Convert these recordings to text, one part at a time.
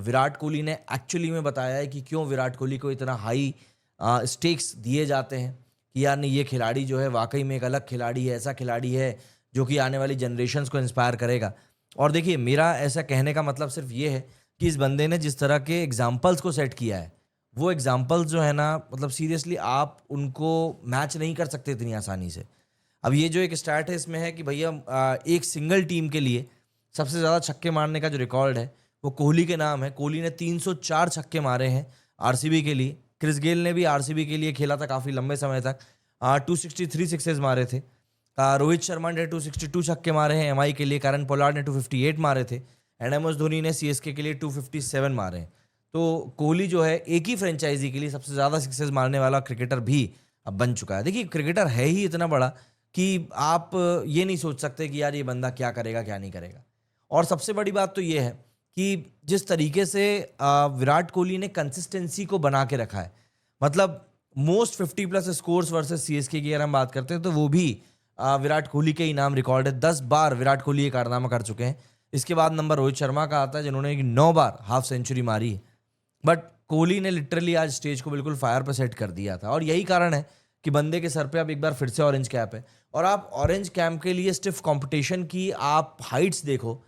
विराट कोहली ने एक्चुअली में बताया है कि क्यों विराट कोहली को इतना हाई स्टेक्स दिए जाते हैं कि यार नहीं, ये खिलाड़ी जो है वाकई में एक अलग खिलाड़ी है, ऐसा खिलाड़ी है जो कि आने वाली जनरेशन्स को इंस्पायर करेगा। और देखिए, मेरा ऐसा कहने का मतलब सिर्फ ये है कि इस बंदे ने जिस तरह के एग्जाम्पल्स को सेट किया है, वो एग्जाम्पल्स जो है ना, मतलब सीरियसली आप उनको मैच नहीं कर सकते इतनी आसानी से। अब ये जो एक स्टैट है इसमें है कि भैया एक सिंगल टीम के लिए सबसे ज़्यादा छक्के मारने का जो रिकॉर्ड है वो कोहली के नाम है। कोहली ने 304 छक्के मारे हैं आरसीबी के लिए। क्रिस गेल ने भी आरसीबी के लिए खेला था काफ़ी लंबे समय तक, 263 सिक्सेस मारे थे। रोहित शर्मा ने 262 छक्के मारे हैं एमआई के लिए। करन पोलार्ड ने 258 मारे थे एंड एम एस धोनी ने सीएसके के लिए 257 मारे हैं। तो कोहली जो है एक ही फ्रेंचाइजी के लिए सबसे ज़्यादा सिक्सेस मारने वाला क्रिकेटर भी अब बन चुका है। देखिए, क्रिकेटर है ही इतना बड़ा कि आप ये नहीं सोच सकते कि यार ये बंदा क्या करेगा क्या नहीं करेगा। और सबसे बड़ी बात तो ये है कि जिस तरीके से विराट कोहली ने कंसिस्टेंसी को बना के रखा है, मतलब most 50 plus scores versus CSK की अगर हम बात करते हैं तो वो भी विराट कोहली के ही नाम रिकॉर्ड है। 10 बार विराट कोहली ये कारनामा कर चुके हैं। इसके बाद नंबर रोहित शर्मा का आता है जिन्होंने 9 बार हाफ सेंचुरी मारी है। बट कोहली ने लिटरली आज स्टेज को बिल्कुल फायर पर सेट कर दिया था और यही कारण है कि बंदे के सर पे अब एक बार फिर से ऑरेंज कैप है। और आप ऑरेंज कैप के लिए स्टिफ कंपटीशन की आप हाइट्स देखो।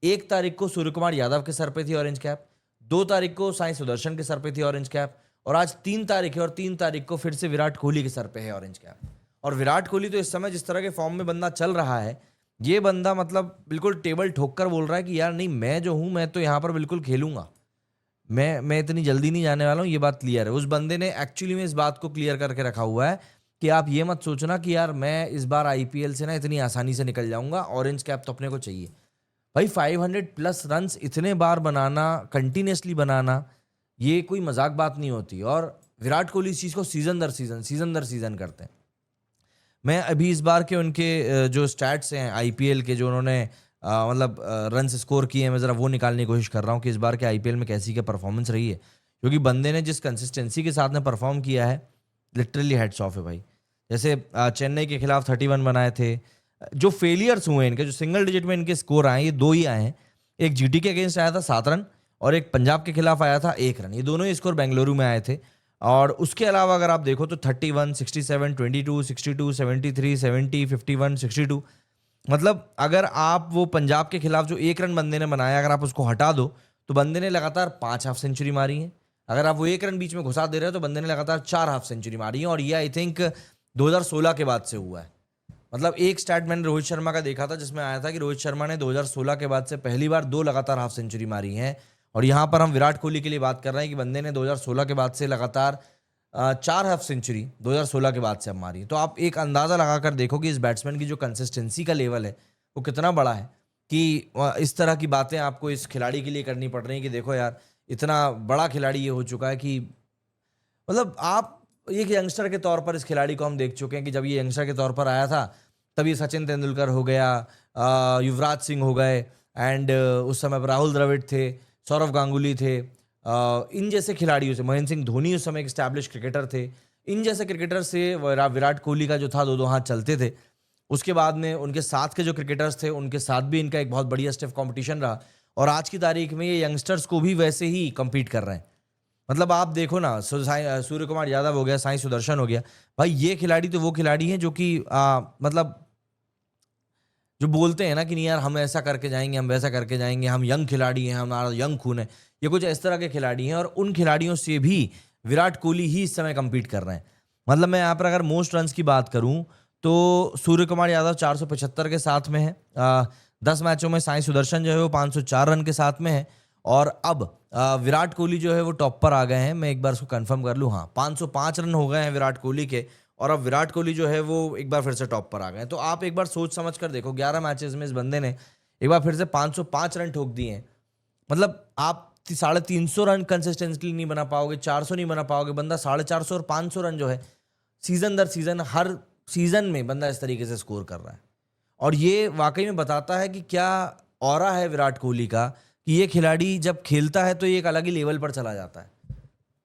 1 तारीख को सूर्य कुमार यादव के सर पे थी ऑरेंज कैप, 2 तारीख को साई सुदर्शन के सर पे थी ऑरेंज कैप, और आज 3 तारीख है और 3 तारीख को फिर से विराट कोहली के सर पे है ऑरेंज कैप। और विराट कोहली तो इस समय जिस तरह के फॉर्म में बंदा चल रहा है, ये बंदा मतलब बिल्कुल टेबल ठोक कर बोल रहा है कि यार नहीं, मैं जो हूं मैं तो यहाँ पर बिल्कुल खेलूंगा, मैं इतनी जल्दी नहीं जाने वाला हूँ। ये बात क्लियर है। उस बंदे ने एक्चुअली में इस बात को क्लियर करके रखा हुआ है कि आप ये मत सोचना कि यार मैं इस बार आईपीएल से ना इतनी आसानी से निकल जाऊंगा, ऑरेंज कैप तो अपने को चाहिए। भाई 500 प्लस रन्स इतने बार बनाना, कंटिन्यूसली बनाना, ये कोई मजाक बात नहीं होती। और विराट कोहली इस चीज़ को सीजन दर सीजन करते हैं। मैं अभी इस बार के उनके जो स्टैट्स हैं आईपीएल के, जो उन्होंने मतलब रन्स स्कोर किए हैं, मैं ज़रा वो निकालने की कोशिश कर रहा हूँ कि इस बार के आईपीएल में कैसी क्या परफॉर्मेंस रही है। क्योंकि बंदे ने जिस कंसिस्टेंसी के साथ में परफॉर्म किया है, लिटरली हेड्स ऑफ है भाई। जैसे चेन्नई के खिलाफ 31 बनाए थे। जो फेलियर्स हुए इनके, जो सिंगल डिजिट में इनके स्कोर आए, ये 2 ही आए हैं। एक जीटी के अगेंस्ट आया था 7 रन और एक पंजाब के खिलाफ आया था 1 रन। ये दोनों ही स्कोर बेंगलुरु में आए थे। और उसके अलावा अगर आप देखो तो 31, 67, 22, 62, 73, 70, 51, 62, मतलब अगर आप वो पंजाब के खिलाफ जो 1 रन बंदे ने बनाया, अगर आप उसको हटा दो तो बंदे ने लगातार 5 हाफ सेंचुरी मारी है। अगर आप वो 1 रन बीच में घुसा दे रहे हो तो बंदे ने लगातार 4 हाफ सेंचुरी मारी है। और ये आई थिंक 2016 के बाद से हुआ है। मतलब एक स्टैट मैंने रोहित शर्मा का देखा था जिसमें आया था कि रोहित शर्मा ने 2016 के बाद से पहली बार 2 लगातार हाफ सेंचुरी मारी हैं। और यहाँ पर हम विराट कोहली के लिए बात कर रहे हैं कि बंदे ने 2016 के बाद से लगातार 4 हाफ सेंचुरी 2016 के बाद से अब मारी। तो आप एक अंदाज़ा लगाकर देखो कि इस बैट्समैन की जो कंसिस्टेंसी का लेवल है वो कितना बड़ा है कि इस तरह की बातें आपको इस खिलाड़ी के लिए करनी पड़ रही हैं कि देखो यार, इतना बड़ा खिलाड़ी ये हो चुका है कि मतलब आप एक यंगस्टर के तौर पर इस खिलाड़ी को हम देख चुके हैं कि जब ये यंगस्टर के तौर पर आया था तभी सचिन तेंदुलकर हो गया, युवराज सिंह हो गए, एंड उस समय पर राहुल द्रविड़ थे, सौरव गांगुली थे। इन जैसे खिलाड़ियों से, महेंद्र सिंह धोनी उस समय एक एस्टैब्लिश क्रिकेटर थे। इन जैसे क्रिकेटर से विराट कोहली का जो था 2-2 हाथ चलते थे। उसके बाद में उनके साथ के जो क्रिकेटर्स थे उनके साथ भी इनका एक बहुत बढ़िया स्टिफ कंपटीशन रहा। और आज की तारीख में ये यंगस्टर्स को भी वैसे ही compete कर रहे हैं। मतलब आप देखो ना, सूर्य कुमार यादव हो गया, साई सुदर्शन हो गया, भाई ये खिलाड़ी तो वो खिलाड़ी हैं जो कि मतलब जो बोलते हैं ना कि नहीं यार हम ऐसा करके जाएंगे, हम वैसा करके जाएंगे, हम यंग खिलाड़ी हैं, हमारा यंग खून है। ये कुछ इस तरह के खिलाड़ी हैं और उन खिलाड़ियों से भी विराट कोहली ही इस समय compete कर रहे हैं। मतलब मैं यहाँ पर अगर मोस्ट रन्स की बात करूँ तो सूर्य कुमार यादव 475 के साथ में है। 10 मैचों में साई सुदर्शन जो है वो 504 रन के साथ में है। और अब विराट कोहली जो है वो टॉप पर आ गए हैं। मैं एक बार उसको कंफर्म कर लूँ, हाँ 505 रन हो गए हैं विराट कोहली के। और अब विराट कोहली जो है वो एक बार फिर से टॉप पर आ गए हैं। तो आप एक बार सोच समझ कर देखो, 11 मैचेस में इस बंदे ने एक बार फिर से 505 रन ठोक दिए हैं। मतलब आप 350 रन कंसिस्टेंटली नहीं बना पाओगे, 400 नहीं बना पाओगे। बंदा 450 और 500 रन जो है सीजन दर सीजन, हर सीजन में बंदा इस तरीके से स्कोर कर रहा है। और ये वाकई में बताता है कि क्या ऑरा है विराट कोहली का, कि ये खिलाड़ी जब खेलता है तो ये एक अलग ही लेवल पर चला जाता है।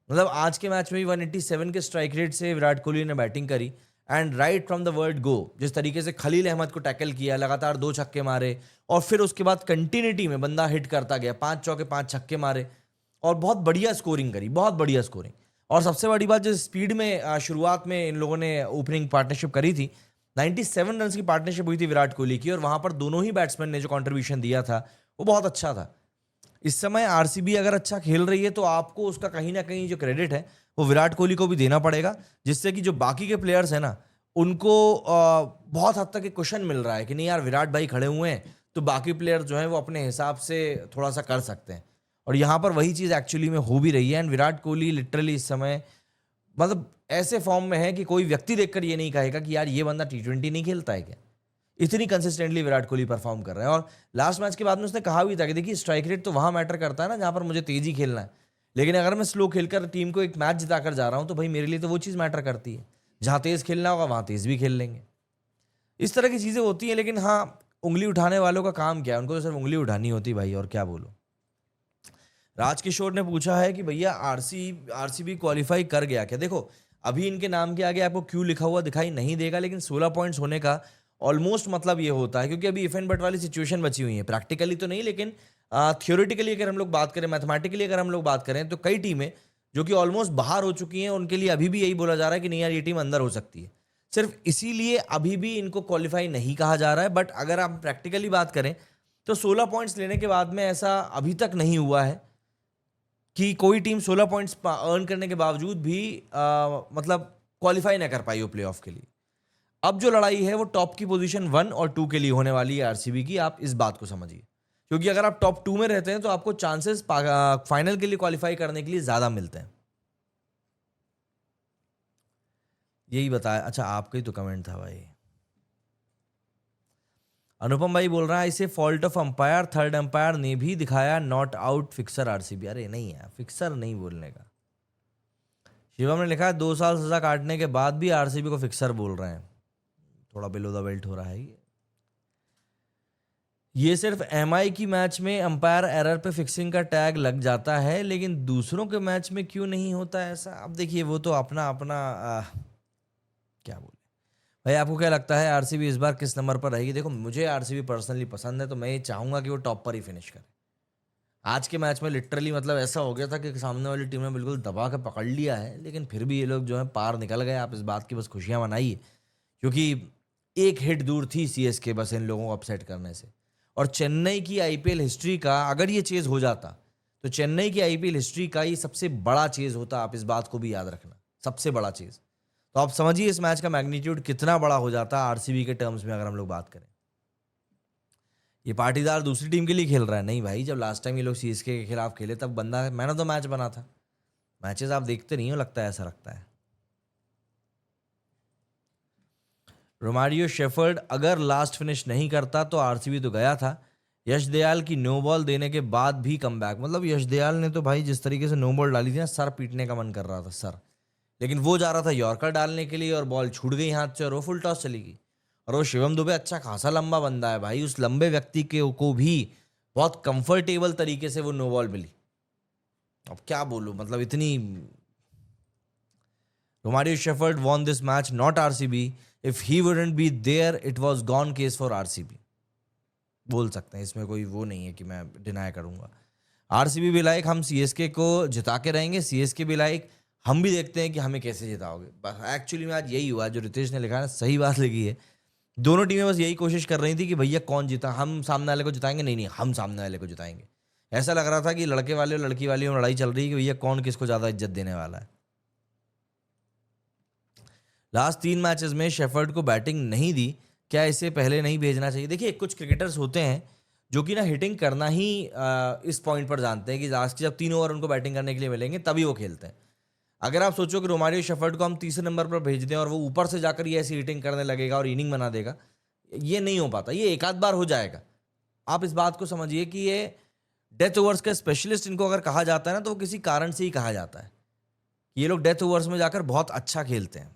मतलब आज के मैच में भी 187 के स्ट्राइक रेट से विराट कोहली ने बैटिंग करी and right from the word go, जिस तरीके से खलील अहमद को टैकल किया, लगातार 2 छक्के मारे और फिर उसके बाद कंटिन्यूटी में बंदा हिट करता गया, 5 चौके 5 छक्के मारे। और बहुत बढ़िया स्कोरिंग करी, बहुत बढ़िया स्कोरिंग। और सबसे बड़ी बात, जो स्पीड में शुरुआत में इन लोगों ने ओपनिंग पार्टनरशिप करी थी, 97 रन की पार्टनरशिप हुई थी विराट कोहली की, और वहां पर दोनों ही बैट्समैन ने जो कंट्रीब्यूशन दिया था वो बहुत अच्छा था। इस समय आरसीबी अगर अच्छा खेल रही है तो आपको उसका कहीं ना कहीं जो क्रेडिट है वो विराट कोहली को भी देना पड़ेगा, जिससे कि जो बाकी के प्लेयर्स हैं ना, उनको बहुत हद तक एक क्वेश्चन मिल रहा है कि नहीं यार, विराट भाई खड़े हुए हैं तो बाकी प्लेयर जो हैं वो अपने हिसाब से थोड़ा सा कर सकते हैं। और यहाँ पर वही चीज़ एक्चुअली में हो भी रही है। एंड विराट कोहली लिटरली इस समय मतलब ऐसे फॉर्म में है कि कोई व्यक्ति देखकर ये नहीं कहेगा कि यार ये बंदा T20 नहीं खेलता है क्या। इतनी कंसिस्टेंटली विराट कोहली परफॉर्म कर रहा है। और लास्ट मैच के बाद में उसने कहा भी था कि देखिए, स्ट्राइक रेट तो वहां मैटर करता है ना जहां पर मुझे तेजी खेलना है, लेकिन अगर मैं स्लो खेलकर टीम को एक मैच जिताकर जा रहा हूं तो भाई मेरे लिए तो वो चीज़ मैटर करती है। जहां तेज खेलना होगा वहां तेज भी खेल लेंगे। इस तरह की चीज़ें होती हैं। लेकिन हाँ, उंगली उठाने वालों का काम क्या है, उनको तो सिर्फ उंगली उठानी होती भाई, और क्या बोलो। राजकिशोर ने पूछा है कि भैया आरसीबी क्वालिफाई कर गया क्या। देखो, अभी इनके नाम के आगे आपको क्यू लिखा हुआ दिखाई नहीं देगा, लेकिन 16 पॉइंट्स होने का ऑलमोस्ट मतलब ये होता है, क्योंकि अभी इफ एंड बट वाली सिचुएशन बची हुई है। प्रैक्टिकली तो नहीं, लेकिन थियोरेटिकली अगर हम लोग बात करें, मैथमेटिकली अगर हम लोग बात करें, तो कई टीमें जो कि ऑलमोस्ट बाहर हो चुकी हैं, उनके लिए अभी भी यही बोला जा रहा है कि नहीं यार, ये टीम अंदर हो सकती है। सिर्फ इसीलिए अभी भी इनको क्वालिफाई नहीं कहा जा रहा है। बट अगर आप प्रैक्टिकली बात करें तो 16 पॉइंट्स लेने के बाद में ऐसा अभी तक नहीं हुआ है कि कोई टीम 16 पॉइंट्स अर्न करने के बावजूद भी मतलब क्वालिफाई ना कर पाई हो प्लेऑफ के लिए। अब जो लड़ाई है वो टॉप की पोजीशन 1 और 2 के लिए होने वाली है आरसीबी की। आप इस बात को समझिए, क्योंकि अगर आप टॉप 2 में रहते हैं तो आपको चांसेस फाइनल के लिए क्वालिफाई करने के लिए ज्यादा मिलते हैं। यही बताया। अच्छा, आपका ही तो कमेंट था भाई। अनुपम भाई बोल रहा है इसे fault of umpire, third umpire ने भी दिखाया नॉट आउट फिक्सर आरसीबी। अरे नहीं है, फिक्सर नहीं बोलने का। शिवम ने लिखा है 2 साल सजा काटने के बाद भी आरसीबी को फिक्सर बोल रहे हैं। थोड़ा बिलो द बेल्ट हो रहा है ये सिर्फ एमआई की मैच में अंपायर एरर पे फिक्सिंग का टैग लग जाता है, लेकिन दूसरों के मैच में क्यों नहीं होता ऐसा। अब देखिए, वो तो अपना अपना क्या बोले भाई। आपको क्या लगता है आरसीबी इस बार किस नंबर पर रहेगी। देखो, मुझे आरसीबी पर्सनली पसंद है, तो मैं ये चाहूंगा कि वो टॉप पर ही फिनिश करे। आज के मैच में लिटरली मतलब ऐसा हो गया था कि सामने वाली टीम ने बिल्कुल दबा के पकड़ लिया है, लेकिन फिर भी ये लोग जो है पार निकल गए। आप इस बात की बस खुशियां मनाइए, क्योंकि एक हिट दूर थी सीएसके बस इन लोगों को अपसेट करने से। और चेन्नई की आईपीएल हिस्ट्री का अगर ये चेज हो जाता तो चेन्नई की आईपीएल हिस्ट्री का ये सबसे बड़ा चेज होता। आप इस बात को भी याद रखना, सबसे बड़ा चेज। तो आप समझिए इस मैच का मैग्नीट्यूड कितना बड़ा हो जाता है आरसीबी के टर्म्स में अगर हम लोग बात करें। ये पाटीदार दूसरी टीम के लिए खेल रहा है नहीं भाई। जब लास्ट टाइम ये लोग सीएसके के खिलाफ खेले तब बंदा मैन ऑफ द मैच बना था। मैचेस आप देखते नहीं हो लगता है, ऐसा लगता है। रोमारियो शेफर्ड अगर लास्ट फिनिश नहीं करता तो आरसीबी तो गया था। यश दयाल की नो बॉल देने के बाद भी कमबैक। मतलब यश दयाल ने तो भाई जिस तरीके से नो बॉल डाली थी ना, सर पीटने का मन कर रहा था सर। लेकिन वो जा रहा था यॉर्कर डालने के लिए और बॉल छूट गई हाथ से और वो फुल टॉस चली गई। और वो शिवम दुबे अच्छा खासा लंबा बंदा है भाई, उस लंबे व्यक्ति के को भी बहुत कंफर्टेबल तरीके से वो नो बॉल मिली। अब क्या बोलूं, मतलब इतनी। Romario shepherd won this match, not RCB. If he wouldn't be there, it was gone case for RCB. बोल सकते हैं, इसमें कोई वो नहीं है कि मैं डिनाई करूंगा। आरसीबी भी लाइक हम सीएसके को जिता के रहेंगे, सीएसके भी लाइक हम भी देखते हैं कि हमें कैसे जिताओगे। बस एक्चुअली में आज यही हुआ जो रितेश ने लिखा है, सही बात लिखी है। दोनों टीमें बस यही कोशिश कर रही थी कि भैया कौन जीता, हम सामने वाले को जिताएंगे। नहीं नहीं, हम सामने वाले को जिताएंगे। ऐसा लग रहा था कि लड़के वाले और लड़की वाली में लड़ाई चल रही है कि भैया कौन किसको ज्यादा इज्जत देने वाला है। लास्ट 3 मैचेस में शेफर्ड को बैटिंग नहीं दी, क्या इसे पहले नहीं भेजना चाहिए। देखिए, कुछ क्रिकेटर्स होते हैं जो कि ना हिटिंग करना ही इस पॉइंट पर जानते हैं कि लास्ट जब 3 ओवर उनको बैटिंग करने के लिए मिलेंगे तभी वो खेलते हैं। अगर आप सोचो कि रोमारियो शेफर्ड को हम तीसरे नंबर पर भेज दें और वो ऊपर से जाकर ये ऐसी हिटिंग करने लगेगा और इनिंग बना देगा, ये नहीं हो पाता। ये एक आध बार हो जाएगा। आप इस बात को समझिए कि ये डेथ ओवर्स के स्पेशलिस्ट इनको अगर कहा जाता है ना, तो वो किसी कारण से ही कहा जाता है। ये लोग डेथ ओवर्स में जाकर बहुत अच्छा खेलते हैं।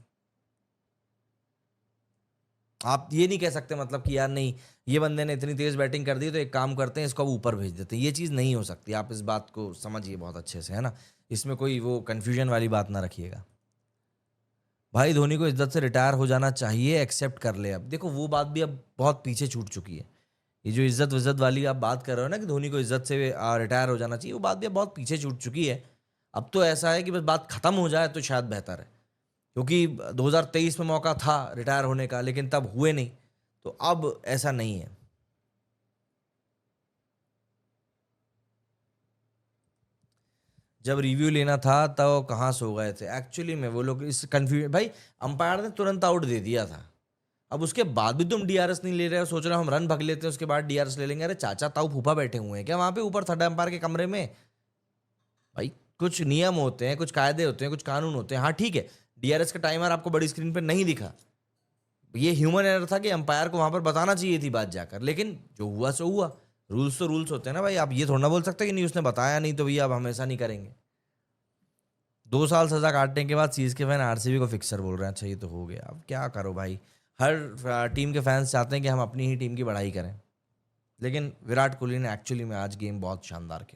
आप ये नहीं कह सकते मतलब कि यार नहीं, ये बंदे ने इतनी तेज बैटिंग कर दी तो एक काम करते हैं इसको अब ऊपर भेज देते हैं। ये चीज़ नहीं हो सकती। आप इस बात को समझिए बहुत अच्छे से, है ना। इसमें कोई वो कन्फ्यूजन वाली बात ना रखिएगा। भाई धोनी को इज्जत से रिटायर हो जाना चाहिए, एक्सेप्ट कर ले। अब देखो, वो बात भी अब बहुत पीछे छूट चुकी है। ये जो इज्जत विज्जत वाली आप बात कर रहे हो ना कि धोनी को इज्जत से रिटायर हो जाना चाहिए, वो बात भी अब बहुत पीछे छूट चुकी है। अब तो ऐसा है कि बस बात खत्म हो जाए तो शायद बेहतर है, क्योंकि 2023 में मौका था रिटायर होने का, लेकिन तब हुए नहीं, तो अब ऐसा नहीं है। जब रिव्यू लेना था तो कहाँ सो गए थे एक्चुअली में वो लोग, इस कंफ्यूज भाई, अंपायर ने तुरंत आउट दे दिया था। अब उसके बाद भी तुम डीआरएस नहीं ले रहे हो, सोच रहे हो हम रन भग लेते हैं उसके बाद डीआरएस ले लेंगे। अरे चाचा ताऊ फूफा बैठे हुए हैं क्या वहां पे ऊपर थर्ड अंपायर के कमरे में? भाई कुछ नियम होते हैं, कुछ कायदे होते हैं, कुछ कानून होते हैं। हाँ ठीक है, डीआरएस का टाइमर आपको बड़ी स्क्रीन पे नहीं दिखा, ये ह्यूमन एरर था कि अंपायर को वहां पर बताना चाहिए थी बात जाकर, लेकिन जो हुआ सो हुआ। रूल्स तो रूल्स होते हैं ना भाई, आप ये थोड़ा ना बोल सकते कि नहीं उसने बताया नहीं तो भैया आप हमेशा नहीं करेंगे। 2 साल सजा काटने के बाद सीएस के फैन आरसीबी को फिक्सर बोल रहे हैं। अच्छा ये तो हो गया, अब क्या करो भाई, हर टीम के फैंस चाहते हैं कि हम अपनी ही टीम की बढ़ाई करें, लेकिन विराट कोहली ने एक्चुअली में आज गेम बहुत शानदार खेला।